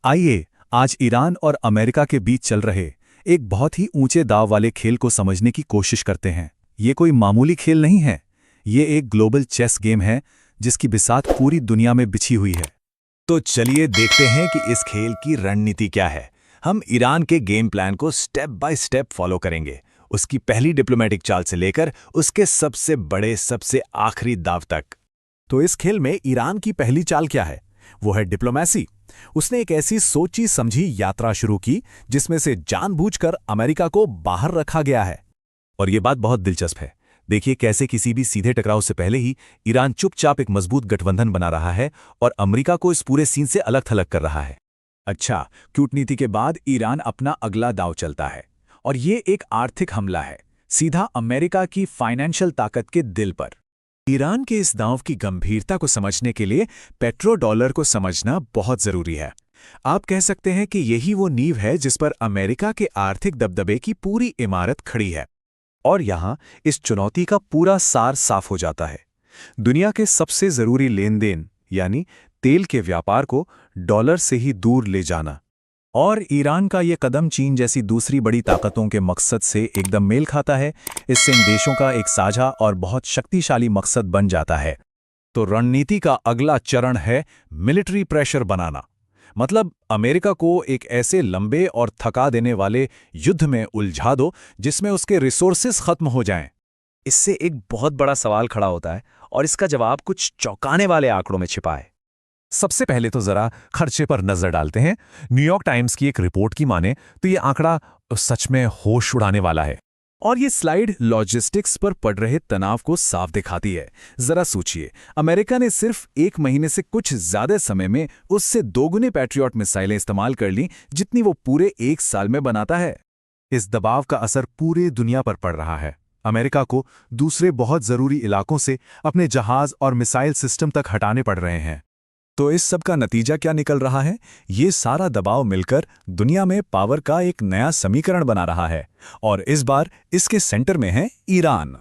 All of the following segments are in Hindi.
आइए आज ईरान और अमेरिका के बीच चल रहे एक बहुत ही ऊंचे दांव वाले खेल को समझने की कोशिश करते हैं। ये कोई मामूली खेल नहीं है, ये एक ग्लोबल चेस गेम है जिसकी बिसात पूरी दुनिया में बिछी हुई है। तो चलिए देखते हैं कि इस खेल की रणनीति क्या है। हम ईरान के गेम प्लान को स्टेप बाय स्टेप फॉलो करेंगे, उसकी पहली डिप्लोमेटिक चाल से लेकर उसके सबसे बड़े सबसे आखिरी दाव तक। तो इस खेल में ईरान की पहली चाल क्या है? वो है डिप्लोमेसी। उसने एक ऐसी सोची समझी यात्रा शुरू की जिसमें से जानबूझकर अमेरिका को बाहर रखा गया है। और ये बात बहुत दिलचस्प है। देखिए कैसे किसी भी सीधे टकराव से पहले ही ईरान चुपचाप एक मजबूत गठबंधन बना रहा है और अमेरिका को इस पूरे सीन से अलग थलग कर रहा है। अच्छा, कूटनीति के बाद ईरान अपना अगला दांव चलता है और ये एक आर्थिक हमला है, सीधा अमेरिका की फाइनेंशियल ताकत के दिल पर। ईरान के इस दांव की गंभीरता को समझने के लिए पेट्रो डॉलर को समझना बहुत जरूरी है। आप कह सकते हैं कि यही वो नींव है जिस पर अमेरिका के आर्थिक दबदबे की पूरी इमारत खड़ी है। और यहाँ इस चुनौती का पूरा सार साफ हो जाता है। दुनिया के सबसे जरूरी लेन देन यानी तेल के व्यापार को डॉलर से ही दूर ले जाना। और ईरान का ये कदम चीन जैसी दूसरी बड़ी ताकतों के मकसद से एकदम मेल खाता है। इससे इन देशों का एक साझा और बहुत शक्तिशाली मकसद बन जाता है। तो रणनीति का अगला चरण है मिलिट्री प्रेशर बनाना। मतलब अमेरिका को एक ऐसे लंबे और थका देने वाले युद्ध में उलझा दो जिसमें उसके रिसोर्सेस खत्म हो जाएं। इससे एक बहुत बड़ा सवाल खड़ा होता है और इसका जवाब कुछ चौंकाने वाले आंकड़ों में छिपा है। सबसे पहले तो जरा खर्चे पर नजर डालते हैं। न्यूयॉर्क टाइम्स की एक रिपोर्ट की माने तो ये आंकड़ा सच में होश उड़ाने वाला है। और ये स्लाइड लॉजिस्टिक्स पर पड़ रहे तनाव को साफ दिखाती है। जरा सोचिए, अमेरिका ने सिर्फ एक महीने से कुछ ज्यादा समय में उससे दोगुने पैट्रियट मिसाइलें इस्तेमाल कर ली जितनी वो पूरे एक साल में बनाता है। इस दबाव का असर पूरे दुनिया पर पड़ रहा है। अमेरिका को दूसरे बहुत जरूरी इलाकों से अपने जहाज और मिसाइल सिस्टम तक हटाने पड़ रहे हैं। तो इस सब का नतीजा क्या निकल रहा है? ये सारा दबाव मिलकर दुनिया में पावर का एक नया समीकरण बना रहा है और इस बार इसके सेंटर में है ईरान।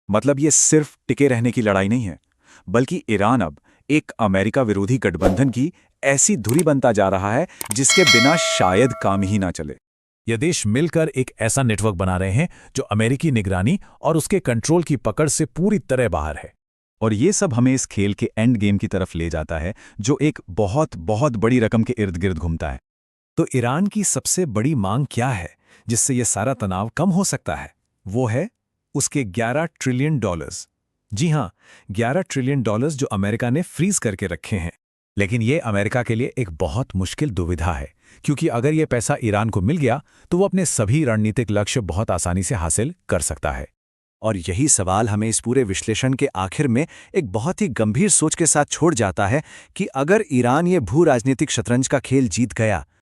मतलब ये सिर्फ टिके रहने की लड़ाई नहीं है, बल्कि ईरान अब एक अमेरिका विरोधी गठबंधन की ऐसी धुरी बनता जा रहा है जिसके बिना शायद काम ही ना चले। ये देश मिलकर एक ऐसा नेटवर्क बना रहे हैं जो अमेरिकी निगरानी और उसके कंट्रोल की पकड़ से पूरी तरह बाहर है। और ये सब हमें इस खेल के एंड गेम की तरफ ले जाता है जो एक बहुत बहुत बड़ी रकम के इर्द गिर्द घूमता है। तो ईरान की सबसे बड़ी मांग क्या है जिससे ये सारा तनाव कम हो सकता है? वो है उसके 11 ट्रिलियन डॉलर्स। जी हां, 11 ट्रिलियन डॉलर्स जो अमेरिका ने फ्रीज करके रखे हैं। लेकिन ये अमेरिका के लिए एक बहुत मुश्किल दुविधा है, क्योंकि अगर ये पैसा ईरान को मिल गया तो वो अपने सभी रणनीतिक लक्ष्य बहुत आसानी से हासिल कर सकता है। और यही सवाल हमें इस पूरे विश्लेषण के आखिर में एक बहुत ही गंभीर सोच के साथ छोड़ जाता है कि अगर ईरान ये भू राजनीतिक शतरंज का खेल जीत गया